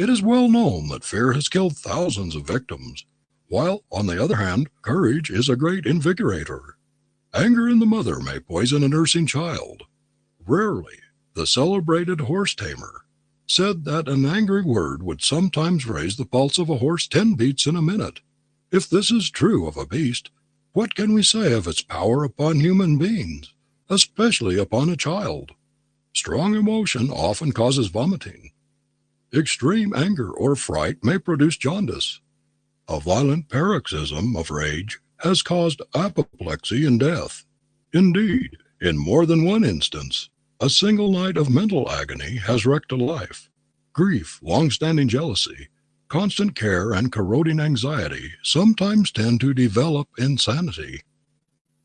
It is well known that fear has killed thousands of victims, while, on the other hand, courage is a great invigorator. Anger in the mother may poison a nursing child. Rarely, the celebrated horse tamer said that an angry word would sometimes raise the pulse of a horse 10 beats in a minute. If this is true of a beast, what can we say of its power upon human beings, especially upon a child? Strong emotion often causes vomiting. Extreme anger or fright may produce jaundice. A violent paroxysm of rage has caused apoplexy and death. Indeed, in more than one instance, a single night of mental agony has wrecked a life. Grief, long-standing jealousy, constant care, and corroding anxiety sometimes tend to develop insanity.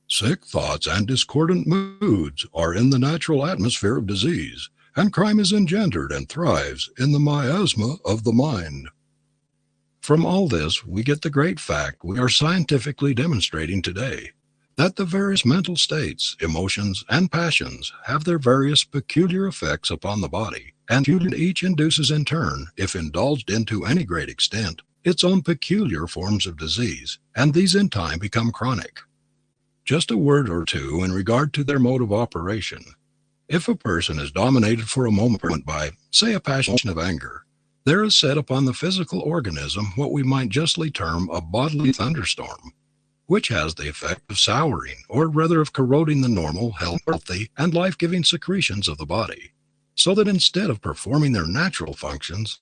Sick thoughts and discordant moods are in the natural atmosphere of disease, and crime is engendered and thrives in the miasma of the mind. From all this, we get the great fact we are scientifically demonstrating today that the various mental states, emotions, and passions have their various peculiar effects upon the body, and each induces in turn, if indulged in to any great extent, its own peculiar forms of disease, and these in time become chronic. Just a word or two in regard to their mode of operation. If a person is dominated for a moment by, say, a passion of anger, there is set upon the physical organism what we might justly term a bodily thunderstorm, which has the effect of souring, or rather of corroding the normal, healthy, and life-giving secretions of the body, so that instead of performing their natural functions,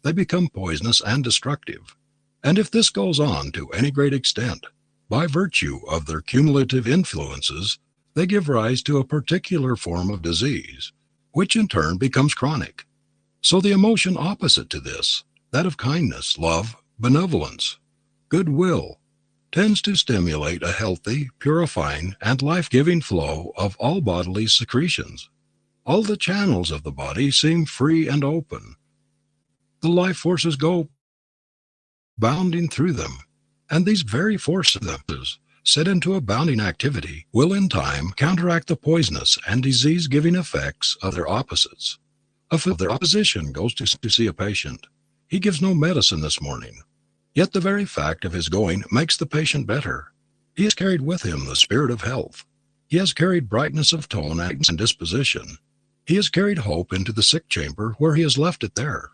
they become poisonous and destructive. And if this goes on to any great extent, by virtue of their cumulative influences, they give rise to a particular form of disease, which in turn becomes chronic. So the emotion opposite to this, that of kindness, love, benevolence, goodwill, tends to stimulate a healthy, purifying, and life-giving flow of all bodily secretions. All the channels of the body seem free and open. The life forces go bounding through them, and these very forces, set into abounding activity, will in time counteract the poisonous and disease-giving effects of their opposites. If their opposition goes to see a patient, he gives no medicine this morning, yet the very fact of his going makes the patient better. He has carried with him the spirit of health. He has carried brightness of tone and disposition. He has carried hope into the sick chamber where he has left it there.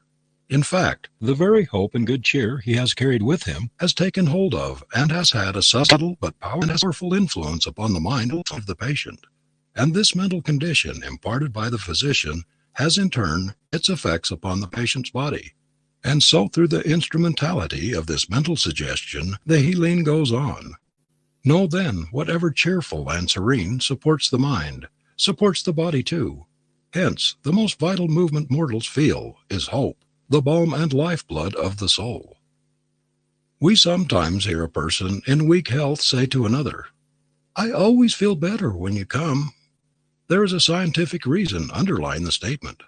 In fact, the very hope and good cheer he has carried with him has taken hold of and has had a subtle but powerful influence upon the mind of the patient. And this mental condition imparted by the physician has in turn its effects upon the patient's body. And so through the instrumentality of this mental suggestion, the healing goes on. Know then, whatever cheerful and serene supports the mind, supports the body too. Hence, the most vital movement mortals feel is hope, the balm and lifeblood of the soul. We sometimes hear a person in weak health say to another, "I always feel better when you come." There is a scientific reason underlying the statement.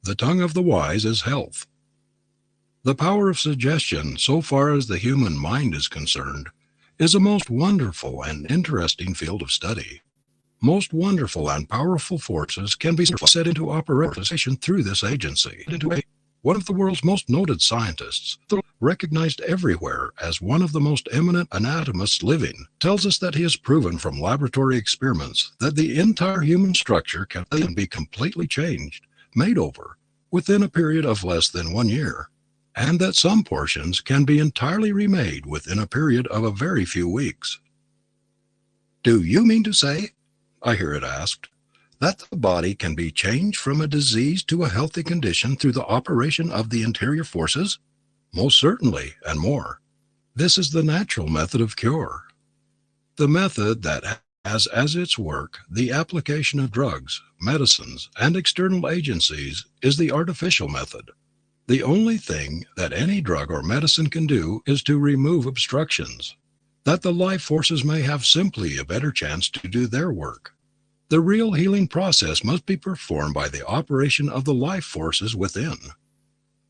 The tongue of the wise is health. The power of suggestion, so far as the human mind is concerned, is a most wonderful and interesting field of study. Most wonderful and powerful forces can be set into operation through this agency. One of the world's most noted scientists, recognized everywhere as one of the most eminent anatomists living, tells us that he has proven from laboratory experiments that the entire human structure can be completely changed, made over, within a period of less than 1 year, and that some portions can be entirely remade within a period of a very few weeks. "Do you mean to say," I hear it asked, "that the body can be changed from a disease to a healthy condition through the operation of the interior forces?" Most certainly, and more. This is the natural method of cure. The method that has as its work the application of drugs, medicines, and external agencies is the artificial method. The only thing that any drug or medicine can do is to remove obstructions, that the life forces may have simply a better chance to do their work. The real healing process must be performed by the operation of the life forces within.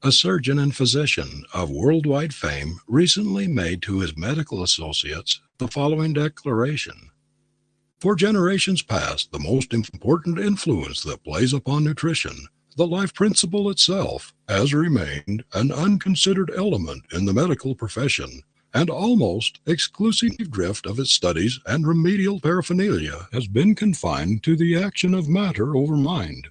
A surgeon and physician of worldwide fame recently made to his medical associates the following declaration: "For generations past, the most important influence that plays upon nutrition, The life principle itself has remained an unconsidered element in the medical profession, and almost exclusive drift of its studies and remedial paraphernalia has been confined to the action of matter over mind.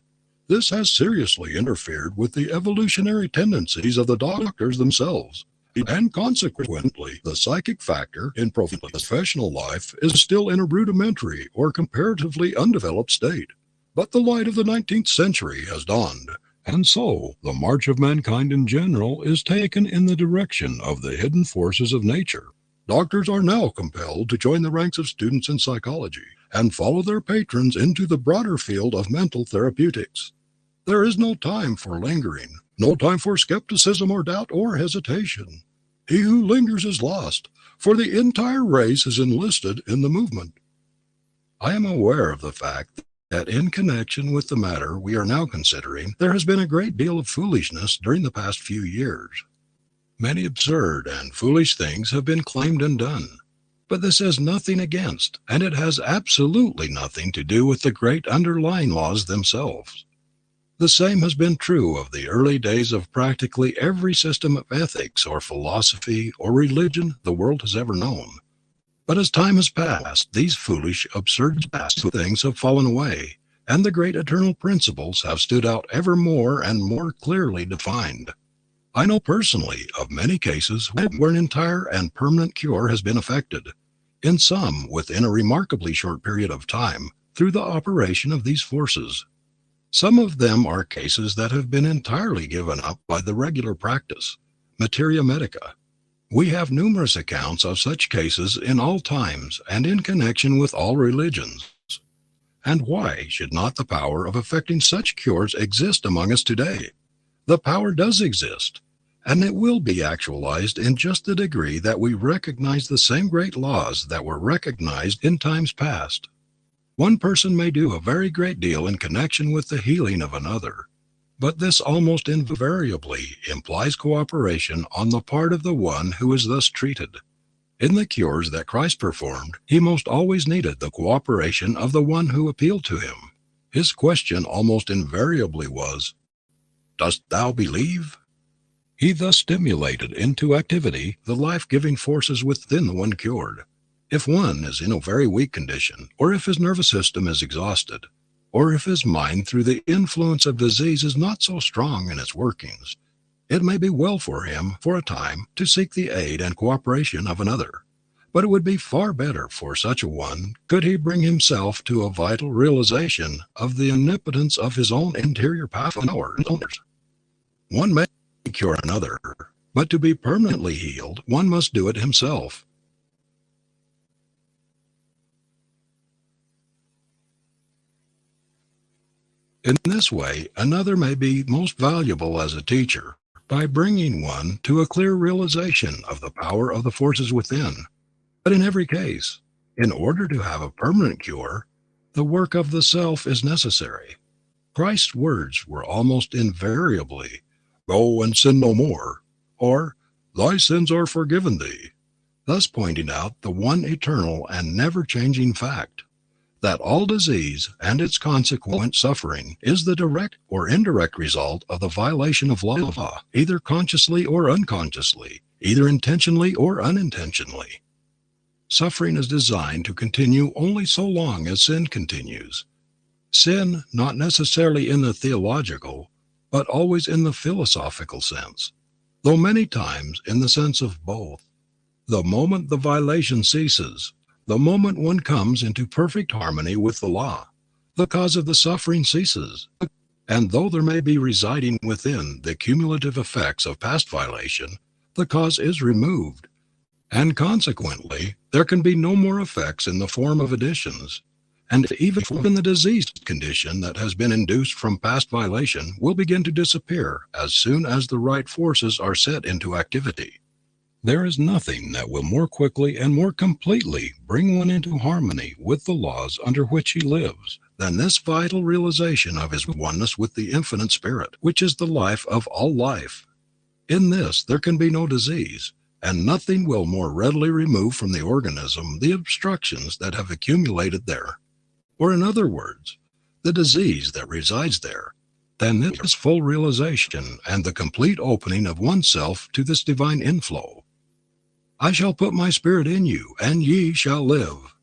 This has seriously interfered with the evolutionary tendencies of the doctors themselves, and consequently, the psychic factor in professional life is still in a rudimentary or comparatively undeveloped state. But the light of the 19th century has dawned, and so the march of mankind in general is taken in the direction of the hidden forces of nature. Doctors are now compelled to join the ranks of students in psychology and follow their patrons into the broader field of mental therapeutics. There is no time for lingering, no time for skepticism or doubt or hesitation. He who lingers is lost, for the entire race is enlisted in the movement. I am aware of the fact that in connection with the matter we are now considering, there has been a great deal of foolishness during the past few years. Many absurd and foolish things have been claimed and done. But this is nothing against, and it has absolutely nothing to do with the great underlying laws themselves. The same has been true of the early days of practically every system of ethics or philosophy or religion the world has ever known. But as time has passed, these foolish, absurd things have fallen away, and the great eternal principles have stood out ever more and more clearly defined. I know personally of many cases where an entire and permanent cure has been effected, in some within a remarkably short period of time, through the operation of these forces. Some of them are cases that have been entirely given up by the regular practice, materia medica. We have numerous accounts of such cases in all times and in connection with all religions. And why should not the power of effecting such cures exist among us today? The power does exist, and it will be actualized in just the degree that we recognize the same great laws that were recognized in times past. One person may do a very great deal in connection with the healing of another, but this almost invariably implies cooperation on the part of the one who is thus treated. In the cures that Christ performed, he most always needed the cooperation of the one who appealed to him. His question almost invariably was, "Dost thou believe?" He thus stimulated into activity the life-giving forces within the one cured. If one is in a very weak condition, or if his nervous system is exhausted, or if his mind through the influence of disease is not so strong in its workings, it may be well for him for a time to seek the aid and cooperation of another. But it would be far better for such a one could he bring himself to a vital realization of the omnipotence of his own interior power. One may cure another, but to be permanently healed, one must do it himself. In this way, another may be most valuable as a teacher by bringing one to a clear realization of the power of the forces within. But in every case, in order to have a permanent cure, the work of the self is necessary. Christ's words were almost invariably, "Go and sin no more," or "Thy sins are forgiven thee," thus pointing out the one eternal and never-changing fact, that all disease and its consequent suffering is the direct or indirect result of the violation of law, either consciously or unconsciously, either intentionally or unintentionally. Suffering is designed to continue only so long as sin continues. Sin not necessarily in the theological, but always in the philosophical sense, though many times in the sense of both. The moment the violation ceases, the moment one comes into perfect harmony with the law, the cause of the suffering ceases. And though there may be residing within the cumulative effects of past violation, the cause is removed, and consequently there can be no more effects in the form of additions. And even the diseased condition that has been induced from past violation will begin to disappear as soon as the right forces are set into activity. There is nothing that will more quickly and more completely bring one into harmony with the laws under which he lives than this vital realization of his oneness with the Infinite Spirit, which is the life of all life. In this there can be no disease, and nothing will more readily remove from the organism the obstructions that have accumulated there. Or in other words, the disease that resides there, then this full realization and the complete opening of oneself to this divine inflow. I shall put my spirit in you, and ye shall live.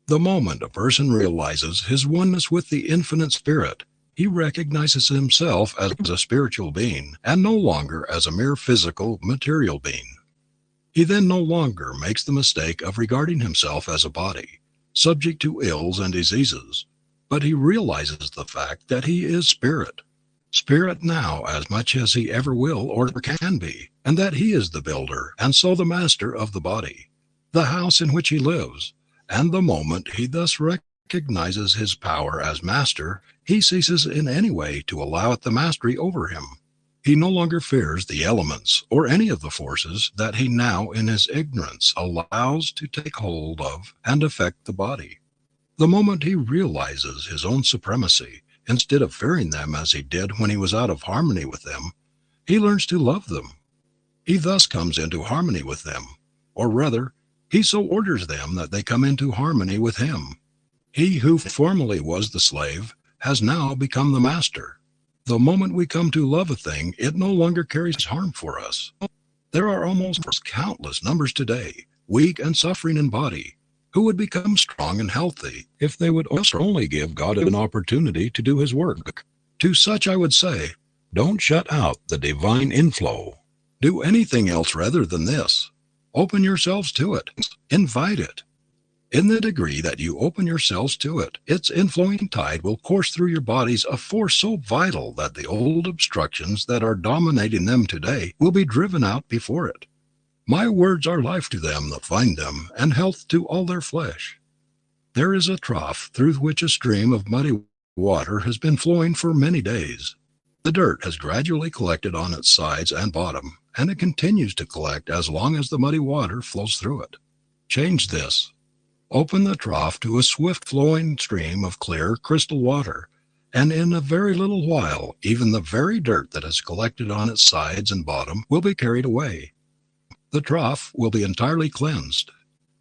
The moment a person realizes his oneness with the infinite spirit, he recognizes himself as a spiritual being and no longer as a mere physical, material being. He then no longer makes the mistake of regarding himself as a body, subject to ills and diseases, but he realizes the fact that he is spirit. Spirit now as much as he ever will or can be, and that he is the builder and so the master of the body, the house in which he lives, and the moment he thus recognizes his power as master, he ceases in any way to allow it the mastery over him. He no longer fears the elements or any of the forces that he now in his ignorance allows to take hold of and affect the body. The moment he realizes his own supremacy, instead of fearing them as he did when he was out of harmony with them, he learns to love them. He thus comes into harmony with them, or rather, he so orders them that they come into harmony with him. He who formerly was the slave has now become the master. The moment we come to love a thing, it no longer carries harm for us. There are almost countless numbers today, weak and suffering in body, who would become strong and healthy if they would only give God an opportunity to do his work. To such I would say, don't shut out the divine inflow. Do anything else rather than this. Open yourselves to it. Invite it. In the degree that you open yourselves to it, its inflowing tide will course through your bodies a force so vital that the old obstructions that are dominating them today will be driven out before it. My words are life to them that find them, and health to all their flesh. There is a trough through which a stream of muddy water has been flowing for many days. The dirt has gradually collected on its sides and bottom, and it continues to collect as long as the muddy water flows through it. Change this. Open the trough to a swift-flowing stream of clear, crystal water, and in a very little while even the very dirt that has collected on its sides and bottom will be carried away. The trough will be entirely cleansed.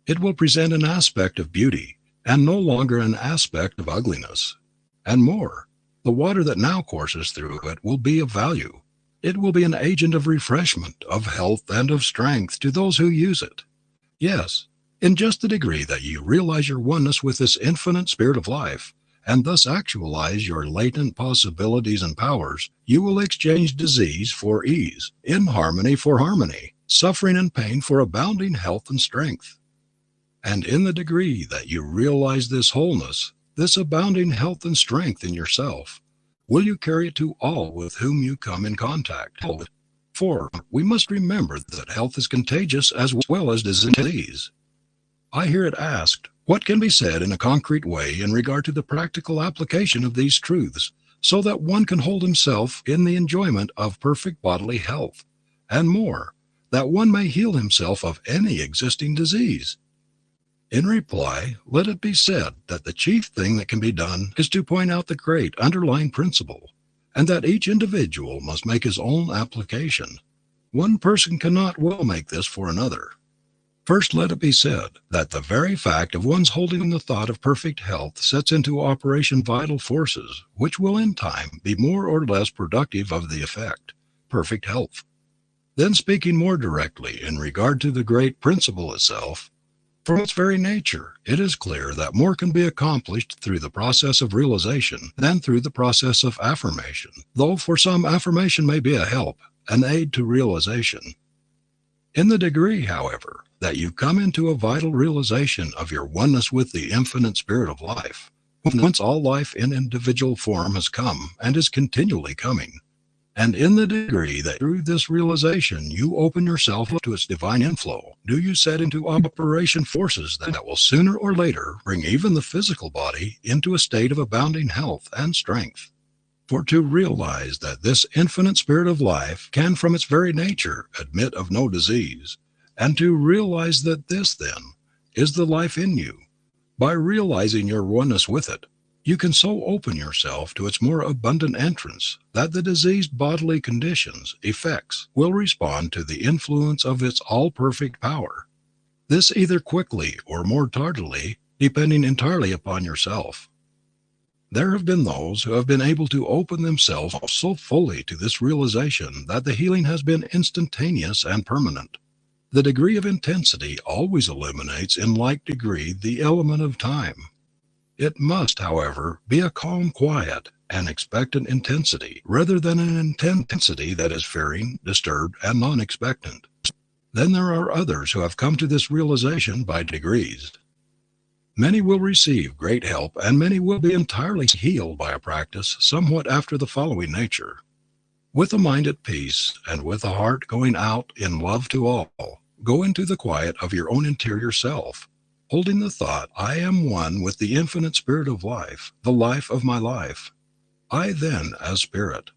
It will present an aspect of beauty, and no longer an aspect of ugliness. And more, the water that now courses through it will be of value. It will be an agent of refreshment, of health, and of strength to those who use it. Yes, in just the degree that you realize your oneness with this infinite spirit of life, and thus actualize your latent possibilities and powers, you will exchange disease for ease, inharmony for harmony, suffering and pain for abounding health and strength. And in the degree that you realize this wholeness, this abounding health and strength in yourself, will you carry it to all with whom you come in contact. For we must remember that health is contagious as well as disease. I hear it asked, what can be said in a concrete way in regard to the practical application of these truths, so that one can hold himself in the enjoyment of perfect bodily health, and more, that one may heal himself of any existing disease? In reply, let it be said that the chief thing that can be done is to point out the great underlying principle, and that each individual must make his own application. One person cannot well make this for another. First, let it be said that the very fact of one's holding the thought of perfect health sets into operation vital forces which will in time be more or less productive of the effect, perfect health. Then, speaking more directly in regard to the great principle itself, from its very nature, it is clear that more can be accomplished through the process of realization than through the process of affirmation, though for some affirmation may be a help, an aid to realization. In the degree, however, that you come into a vital realization of your oneness with the infinite spirit of life, whence all life in individual form has come and is continually coming, and in the degree that through this realization you open yourself up to its divine inflow, do you set into operation forces that will sooner or later bring even the physical body into a state of abounding health and strength. For to realize that this infinite spirit of life can from its very nature admit of no disease, and to realize that this, then, is the life in you, by realizing your oneness with it, you can so open yourself to its more abundant entrance that the diseased bodily conditions, effects, will respond to the influence of its all-perfect power. This either quickly or more tardily, depending entirely upon yourself. There have been those who have been able to open themselves so fully to this realization that the healing has been instantaneous and permanent. The degree of intensity always eliminates in like degree the element of time. It must, however, be a calm, quiet, and expectant intensity rather than an intensity that is fearing, disturbed, and non expectant. Then there are others who have come to this realization by degrees. Many will receive great help and many will be entirely healed by a practice somewhat after the following nature. With a mind at peace and with a heart going out in love to all, go into the quiet of your own interior self, holding the thought, I am one with the infinite spirit of life, the life of my life. I then, as spirit,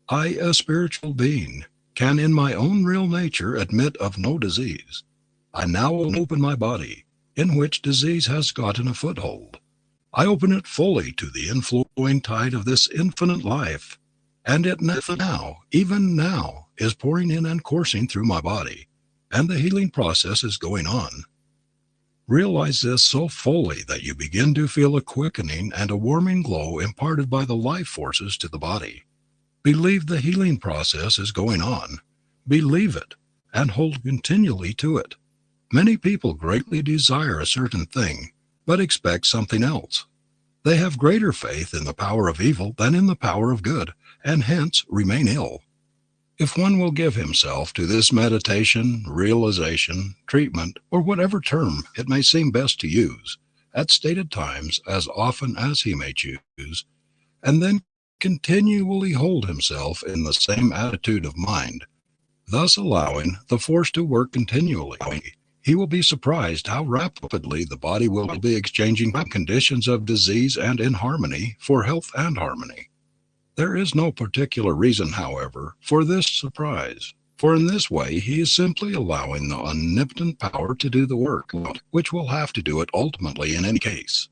I, a spiritual being, can in my own real nature admit of no disease. I now open my body, in which disease has gotten a foothold. I open it fully to the inflowing tide of this infinite life, and it now, even now, is pouring in and coursing through my body, and the healing process is going on. Realize this so fully that you begin to feel a quickening and a warming glow imparted by the life forces to the body. Believe the healing process is going on. Believe it and hold continually to it. Many people greatly desire a certain thing, but expect something else. They have greater faith in the power of evil than in the power of good, and hence remain ill. If one will give himself to this meditation, realization, treatment, or whatever term it may seem best to use, at stated times as often as he may choose, and then continually hold himself in the same attitude of mind, thus allowing the force to work continually, he will be surprised how rapidly the body will be exchanging conditions of disease and inharmony for health and harmony. There is no particular reason, however, for this surprise, for in this way he is simply allowing the omnipotent power to do the work, which will have to do it ultimately in any case.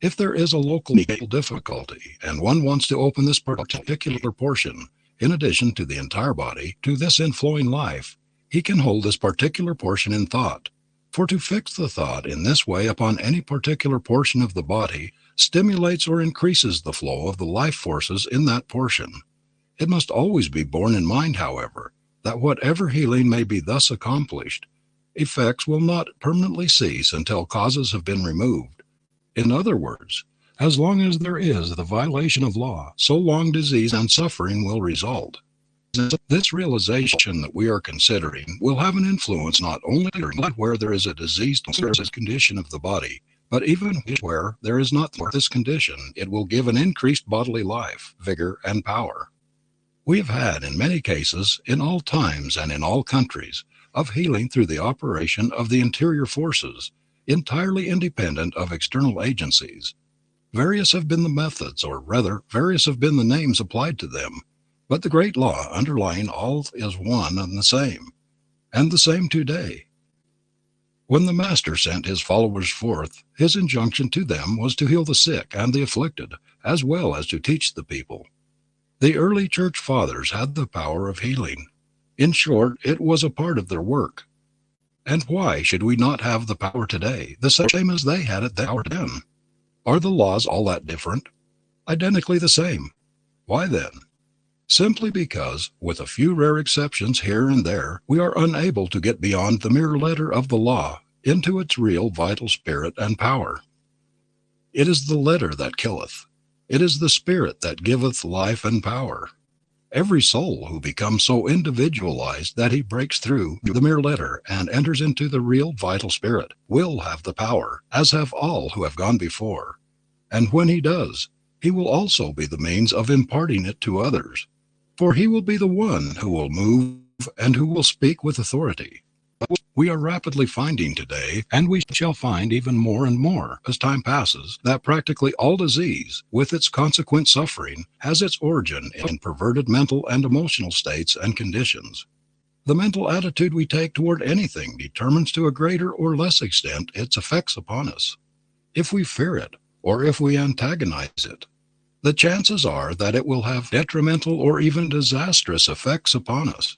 If there is a local difficulty and one wants to open this particular portion, in addition to the entire body, to this inflowing life, he can hold this particular portion in thought. For to fix the thought in this way upon any particular portion of the body stimulates or increases the flow of the life forces in that portion. It must always be borne in mind, however, that whatever healing may be thus accomplished, effects will not permanently cease until causes have been removed. In other words, as long as there is the violation of law, so long disease and suffering will result. This realization that we are considering will have an influence not only where there is a diseased condition of the body, but even where there is not this condition, it will give an increased bodily life, vigor, and power. We have had, in many cases, in all times and in all countries, of healing through the operation of the interior forces, entirely independent of external agencies. Various have been the methods, or rather, various have been the names applied to them, but the great law underlying all is one and the same today. When the Master sent his followers forth, his injunction to them was to heal the sick and the afflicted, as well as to teach the people. The early church fathers had the power of healing. In short, it was a part of their work. And why should we not have the power today, the same as they had it then? Are the laws all that different? Identically the same. Why then? Simply because, with a few rare exceptions here and there, we are unable to get beyond the mere letter of the law into its real vital spirit and power. It is the letter that killeth. It is the spirit that giveth life and power. Every soul who becomes so individualized that he breaks through the mere letter and enters into the real vital spirit will have the power, as have all who have gone before. And when he does, he will also be the means of imparting it to others. For he will be the one who will move and who will speak with authority. We are rapidly finding today, and we shall find even more and more as time passes, that practically all disease, with its consequent suffering, has its origin in perverted mental and emotional states and conditions. The mental attitude we take toward anything determines to a greater or less extent its effects upon us. If we fear it, or if we antagonize it, the chances are that it will have detrimental or even disastrous effects upon us.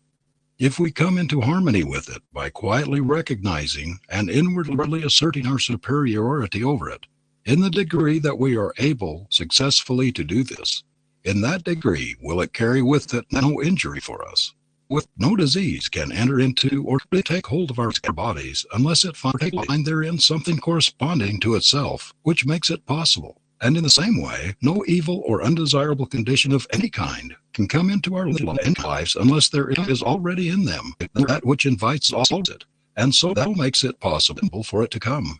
If we come into harmony with it by quietly recognizing and inwardly asserting our superiority over it, In the degree that we are able successfully to do this, in that degree will it carry with it no injury for us. With no disease can enter into or take hold of our bodies unless it find therein something corresponding to itself, which makes it possible. And in the same way, no evil or undesirable condition of any kind can come into our lives unless there is already in them that which invites it. And so that makes it possible for it to come.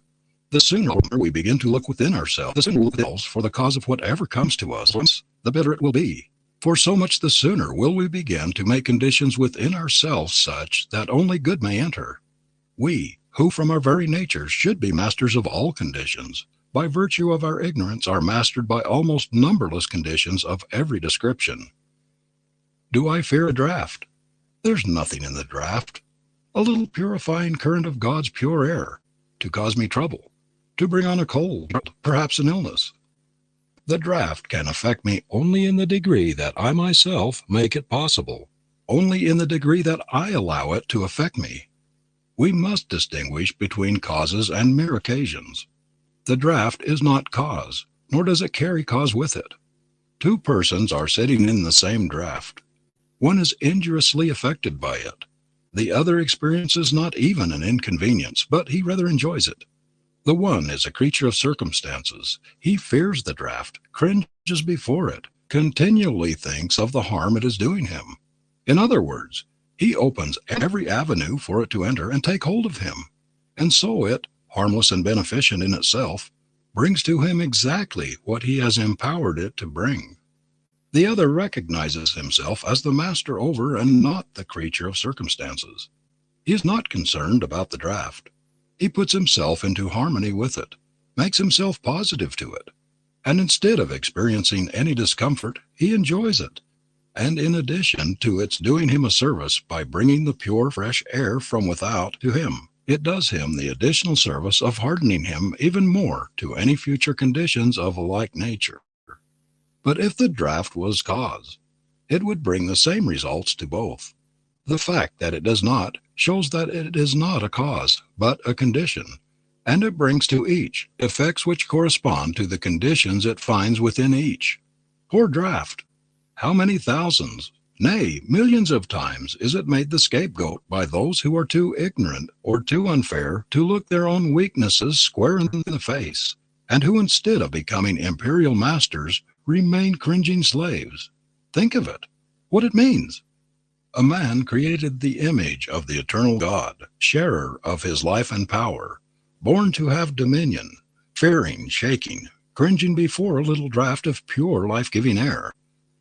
The sooner we begin to look within ourselves, the sooner we look for the cause of whatever comes to us, the better it will be. For so much the sooner will we begin to make conditions within ourselves such that only good may enter. We, who from our very natures should be masters of all conditions, by virtue of our ignorance are mastered by almost numberless conditions of every description. Do I fear a draft? There's nothing in the draft. A little purifying current of God's pure air, to cause me trouble, to bring on a cold, perhaps an illness. The draft can affect me only in the degree that I myself make it possible, only in the degree that I allow it to affect me. We must distinguish between causes and mere occasions. The draft is not cause, nor does it carry cause with it. Two persons are sitting in the same draft. One is injuriously affected by it. The other experiences not even an inconvenience, but he rather enjoys it. The one is a creature of circumstances. He fears the draft, cringes before it, continually thinks of the harm it is doing him. In other words, he opens every avenue for it to enter and take hold of him. And so it, harmless and beneficent in itself, brings to him exactly what he has empowered it to bring. The other recognizes himself as the master over and not the creature of circumstances. He is not concerned about the draft. He puts himself into harmony with it, makes himself positive to it, and instead of experiencing any discomfort, he enjoys it. And in addition to its doing him a service by bringing the pure, fresh air from without to him, it does him the additional service of hardening him even more to any future conditions of a like nature. But if the draft was cause, it would bring the same results to both. The fact that it does not shows that it is not a cause, but a condition, and it brings to each effects which correspond to the conditions it finds within each. Poor draft! How many thousands, nay, millions of times is it made the scapegoat by those who are too ignorant or too unfair to look their own weaknesses square in the face, and who instead of becoming imperial masters remain cringing slaves. Think of it, what it means. A man created the image of the eternal God, sharer of his life and power, born to have dominion, fearing, shaking, cringing before a little draught of pure life-giving air.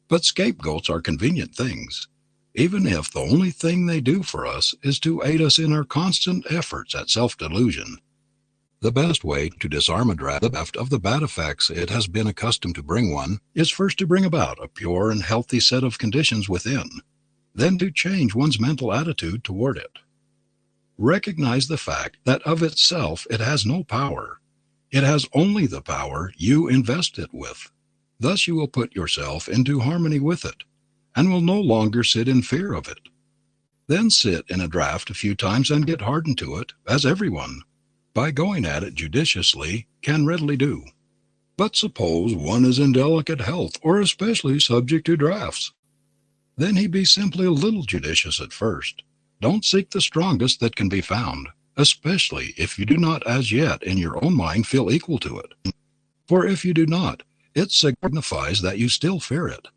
But scapegoats are convenient things, even if the only thing they do for us is to aid us in our constant efforts at self-delusion. The best way to disarm a draft of the bad effects it has been accustomed to bring one is first to bring about a pure and healthy set of conditions within, then to change one's mental attitude toward it. Recognize the fact that of itself it has no power. It has only the power you invest it with. Thus you will put yourself into harmony with it, and will no longer sit in fear of it. Then sit in a draft a few times and get hardened to it, as everyone, by going at it judiciously, can readily do. But suppose one is in delicate health or especially subject to drafts. Then he be simply a little judicious at first. Don't seek the strongest that can be found, especially if you do not as yet in your own mind feel equal to it. For if you do not, it signifies that you still fear it,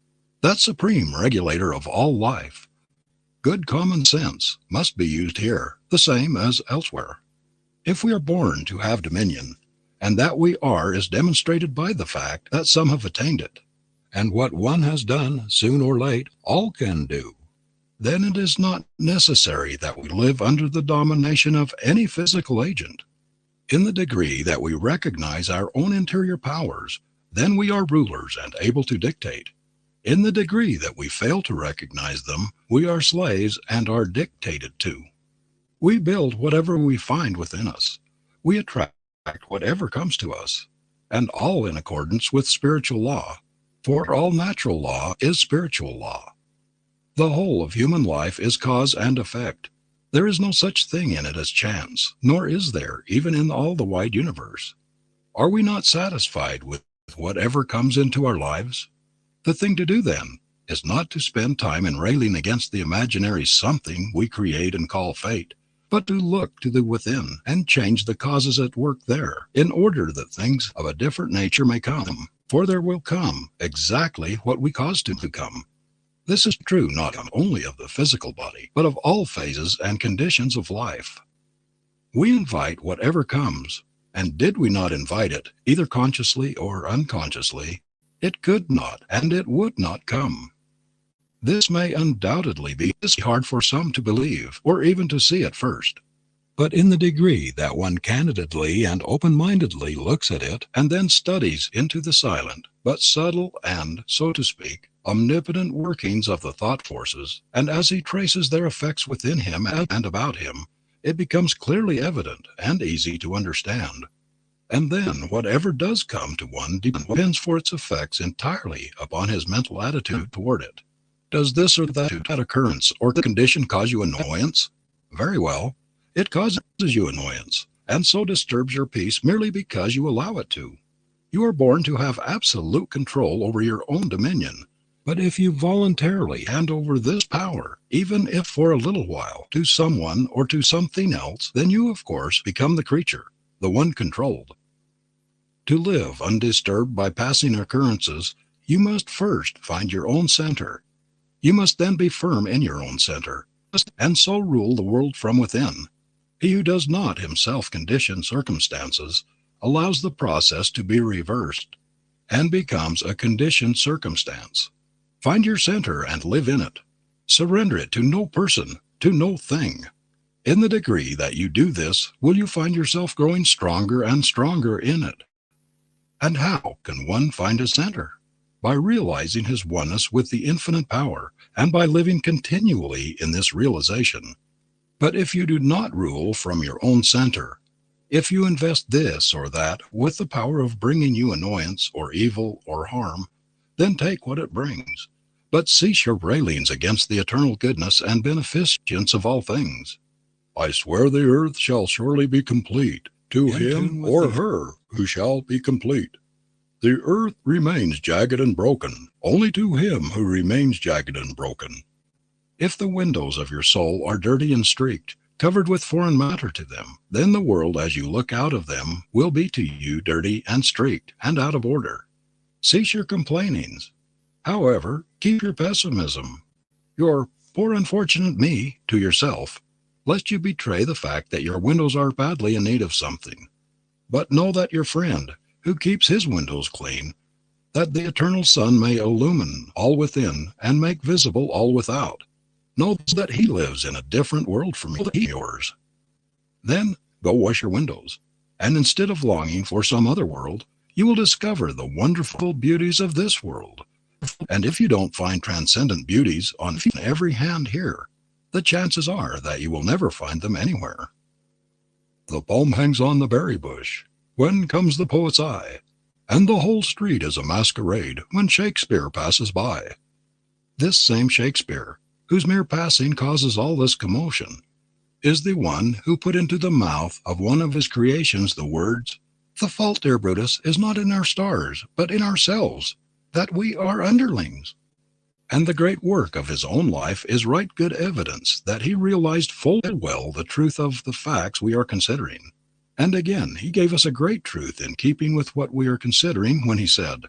that supreme regulator of all life. Good common sense must be used here, the same as elsewhere. If we are born to have dominion, and that we are is demonstrated by the fact that some have attained it, and what one has done, soon or late, all can do, then it is not necessary that we live under the domination of any physical agent. In the degree that we recognize our own interior powers, then we are rulers and able to dictate. In the degree that we fail to recognize them, we are slaves and are dictated to. We build whatever we find within us. We attract whatever comes to us, and all in accordance with spiritual law. For all natural law is spiritual law. The whole of human life is cause and effect. There is no such thing in it as chance, nor is there even in all the wide universe. Are we not satisfied with whatever comes into our lives? The thing to do then is not to spend time in railing against the imaginary something we create and call fate, but to look to the within and change the causes at work there, in order that things of a different nature may come. For there will come exactly what we caused to come. This is true not only of the physical body, but of all phases and conditions of life. We invite whatever comes, and did we not invite it, either consciously or unconsciously, it could not and it would not come. This may undoubtedly be hard for some to believe, or even to see at first. But in the degree that one candidly and open-mindedly looks at it and then studies into the silent, but subtle and, so to speak, omnipotent workings of the thought forces, and as he traces their effects within him and about him, it becomes clearly evident and easy to understand. And then whatever does come to one depends for its effects entirely upon his mental attitude toward it. Does this or that occurrence or condition cause you annoyance? Very well. It causes you annoyance, and so disturbs your peace merely because you allow it to. You are born to have absolute control over your own dominion. But if you voluntarily hand over this power, even if for a little while, to someone or to something else, then you, of course, become the creature, the one controlled. To live undisturbed by passing occurrences, you must first find your own center. You must then be firm in your own center, and so rule the world from within. He who does not himself condition circumstances allows the process to be reversed, and becomes a conditioned circumstance. Find your center and live in it. Surrender it to no person, to no thing. In the degree that you do this, will you find yourself growing stronger and stronger in it. And how can one find his center? By realizing his oneness with the infinite power, and by living continually in this realization. But if you do not rule from your own center, if you invest this or that with the power of bringing you annoyance or evil or harm, then take what it brings. But cease your railings against the eternal goodness and beneficence of all things. I swear the earth shall surely be complete to him or her who shall be complete. The earth remains jagged and broken, only to him who remains jagged and broken. If the windows of your soul are dirty and streaked, covered with foreign matter to them, then the world as you look out of them will be to you dirty and streaked and out of order. Cease your complainings. However, keep your pessimism, your poor unfortunate me, to yourself, lest you betray the fact that your windows are badly in need of something. But know that your friend, who keeps his windows clean, that the eternal sun may illumine all within and make visible all without, knows that he lives in a different world from yours. Then go wash your windows, and instead of longing for some other world, you will discover the wonderful beauties of this world. And if you don't find transcendent beauties on every hand here, the chances are that you will never find them anywhere. The palm hangs on the berry bush. When comes the poet's eye? And the whole street is a masquerade when Shakespeare passes by. This same Shakespeare, whose mere passing causes all this commotion, is the one who put into the mouth of one of his creations the words, "The fault, dear Brutus, is not in our stars, but in ourselves, that we are underlings." And the great work of his own life is right good evidence that he realized full well the truth of the facts we are considering. And again, he gave us a great truth in keeping with what we are considering when he said,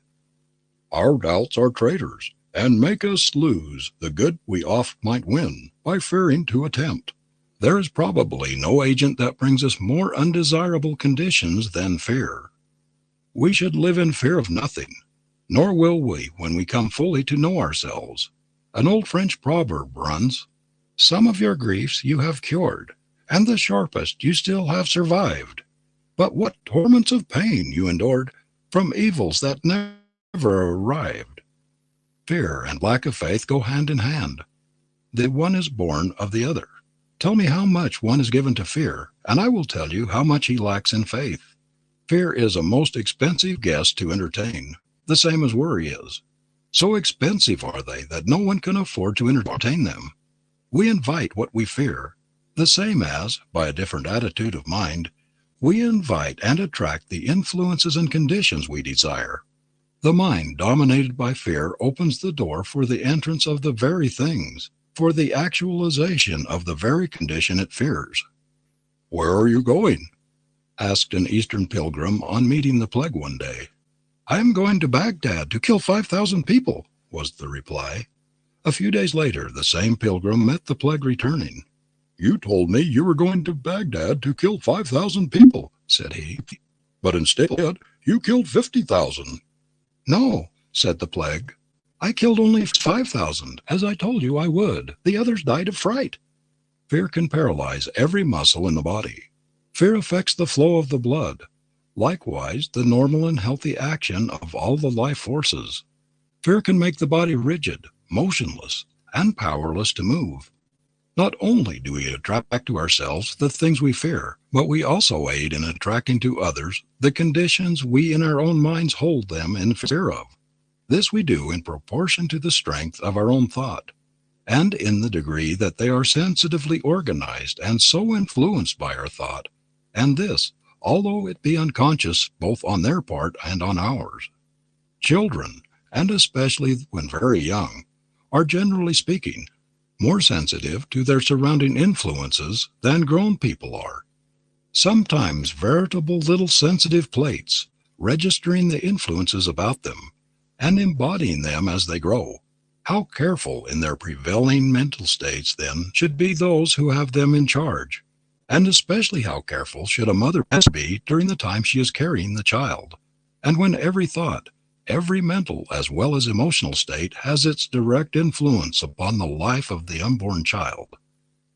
"Our doubts are traitors, and make us lose the good we oft might win by fearing to attempt. There is probably no agent that brings us more undesirable conditions than fear. We should live in fear of nothing, nor will we when we come fully to know ourselves. An old French proverb runs, 'Some of your griefs you have cured, and the sharpest you still have survived. But what torments of pain you endured from evils that never arrived.' Fear and lack of faith go hand in hand. The one is born of the other. Tell me how much one is given to fear, and I will tell you how much he lacks in faith. Fear is a most expensive guest to entertain, the same as worry is. So expensive are they that no one can afford to entertain them. We invite what we fear, the same as, by a different attitude of mind, We invite and attract the influences and conditions we desire. The mind dominated by fear opens the door for the entrance of the very things, for the actualization of the very condition it fears. "Where are you going?" asked an Eastern pilgrim on meeting the plague one day. "I am going to Baghdad to kill 5,000 people," was the reply. A few days later, the same pilgrim met the plague returning. "You told me you were going to Baghdad to kill 5,000 people," said he, "but instead you killed 50,000. "No," said the plague, "I killed only 5,000, as I told you I would. The others died of fright." Fear can paralyze every muscle in the body. Fear affects the flow of the blood, likewise the normal and healthy action of all the life forces. Fear can make the body rigid, motionless, and powerless to move. Not only do we attract back to ourselves the things we fear, but we also aid in attracting to others the conditions we in our own minds hold them in fear of. This we do in proportion to the strength of our own thought, and in the degree that they are sensitively organized and so influenced by our thought, and this, although it be unconscious both on their part and on ours. Children, and especially when very young, are generally speaking more sensitive to their surrounding influences than grown people are. Sometimes veritable little sensitive plates, registering the influences about them, and embodying them as they grow. How careful in their prevailing mental states, then, should be those who have them in charge, and especially how careful should a mother be during the time she is carrying the child, and when every thought, every mental as well as emotional state has its direct influence upon the life of the unborn child.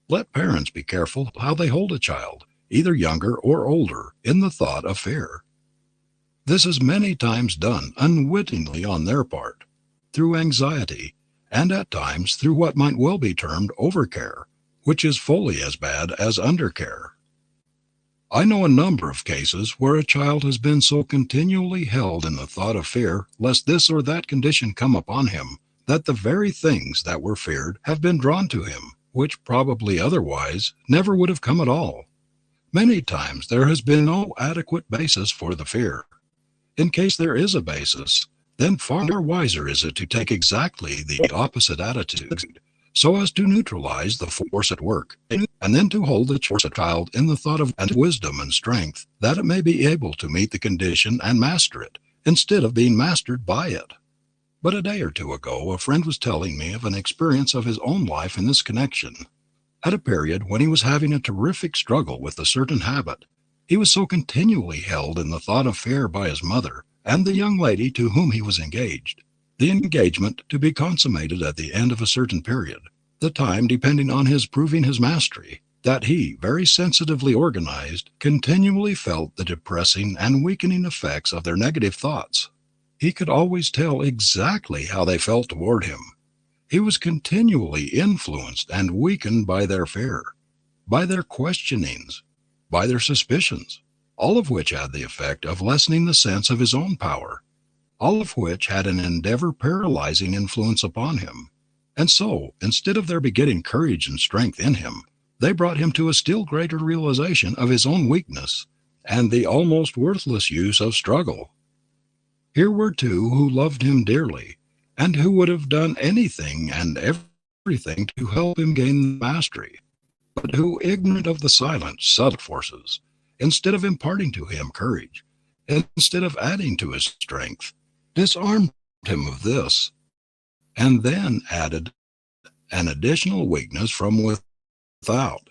Let parents be careful how they hold a child, either younger or older, in the thought of fear. This is many times done unwittingly on their part, through anxiety, and at times through what might well be termed overcare, which is fully as bad as undercare. I know a number of cases where a child has been so continually held in the thought of fear lest this or that condition come upon him, that the very things that were feared have been drawn to him, which probably otherwise never would have come at all. Many times there has been no adequate basis for the fear. In case there is a basis, then far wiser is it to take exactly the opposite attitude, so as to neutralize the force at work, and then to hold the child in the thought of wisdom and strength, that it may be able to meet the condition and master it, instead of being mastered by it. But a day or two ago, a friend was telling me of an experience of his own life in this connection. At a period when he was having a terrific struggle with a certain habit, he was so continually held in the thought of fear by his mother and the young lady to whom he was engaged, the engagement to be consummated at the end of a certain period, the time depending on his proving his mastery, that he, very sensitively organized, continually felt the depressing and weakening effects of their negative thoughts. He could always tell exactly how they felt toward him. He was continually influenced and weakened by their fear, by their questionings, by their suspicions, all of which had the effect of lessening the sense of his own power, all of which had an endeavor paralyzing influence upon him. And so, instead of their begetting courage and strength in him, they brought him to a still greater realization of his own weakness and the almost worthless use of struggle. Here were two who loved him dearly, and who would have done anything and everything to help him gain the mastery, but who, ignorant of the silent, subtle forces, instead of imparting to him courage, instead of adding to his strength, disarmed him of this, and then added an additional weakness from without.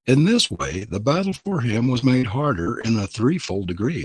In this way, the battle for him was made harder in a threefold degree.